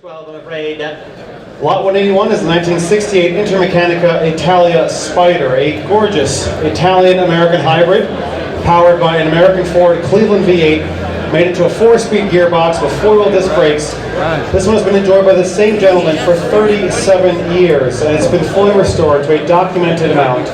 12, I'm afraid. Lot 181 is the 1968 Intermeccanica Italia Spyder, a gorgeous Italian-American hybrid powered by an American Ford Cleveland V8, made into a 4-speed gearbox with 4-wheel disc brakes. This one has been enjoyed by the same gentleman for 37 years, and it's been fully restored to a documented amount,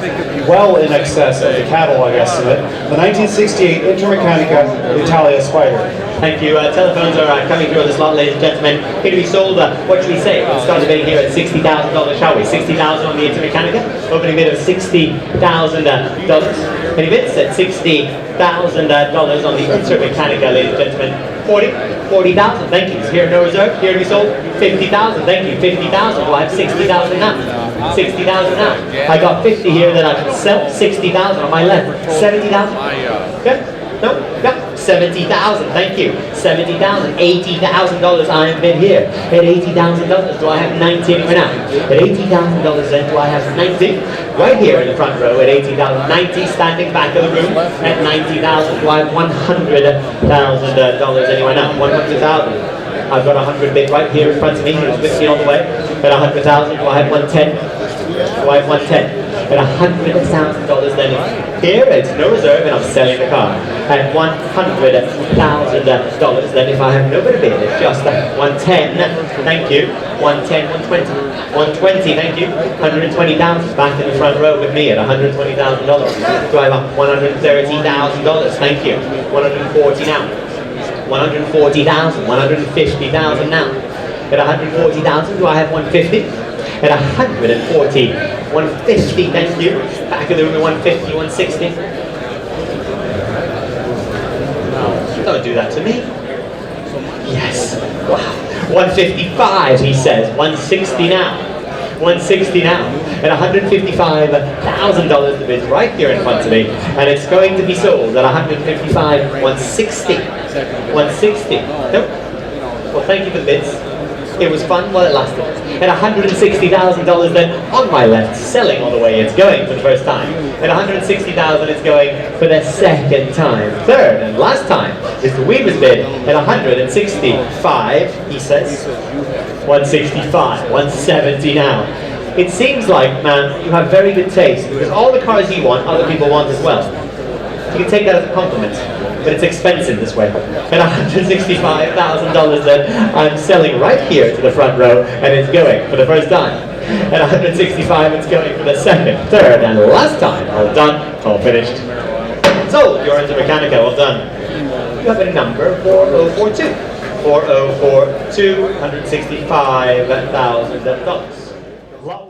well in excess of the catalog estimate, the 1968 Intermeccanica Italia Spyder. Thank you. Telephones are coming through on this lot, ladies and gentlemen. Here to be sold, what should we say? We'll start debating here at $60,000, shall we? $60,000 on the Intermeccanica. Opening bid of $60,000. Any bids at $60,000 on the Intermeccanica, ladies and gentlemen? 40,000. Thank you. Is here no reserve? Here to be sold? 50,000. Thank you. 50,000. Well, I have 60,000 now. 60,000 now. I got 50 here that I can sell. 60,000 on my left. 70,000. Okay. No, yeah, 70,000, thank you. 70,000, $80,000 I am bid here. At $80,000, do I have 90 anywhere now? At $80,000 then, do I have 90? Right here in the front row at $80,000, 90 standing back of the room at 90,000. Do I have $100,000 anywhere now? 100,000. I've got 100 bid right here in front of me. It's with me all the way. At 100,000, do I have 110? Do I have 110? At $100,000 then here, it's no reserve and I'm selling the car. At $100,000 then if I have no better bid, it's just 110, thank you. 110, 120, 120, thank you. 120,000 back in the front row with me at $120,000. Do I have $130,000? Thank you. 140 now. 140,000, 150,000 now. At 140,000, do I have 150? At 140, 150, thank you. Back of the room at 150, 160. Don't do that to me. Yes. Wow. 155, he says. 160 now. 160 now. At $155,000, the bid's right here in front of me. And it's going to be sold at 155, 160. 160. Nope. Well, thank you for the bids. It was fun while it lasted. At $160,000 then, on my left, selling all the way, it's going for the first time. At $160,000 it's going for the second time. Third and last time is the Weaver's bid at $165, he says. 165, 170 now. It seems like, man, you have very good taste, because all the cars you want, other people want as well. You can take that as a compliment. But it's expensive this way. At $165,000 then, I'm selling right here to the front row, and it's going for the first time. At $165,000, it's going for the second, third, and last time. All done, all finished. So, you're Intermeccanica, well done. You have a number, 4042. 4042, $165,000.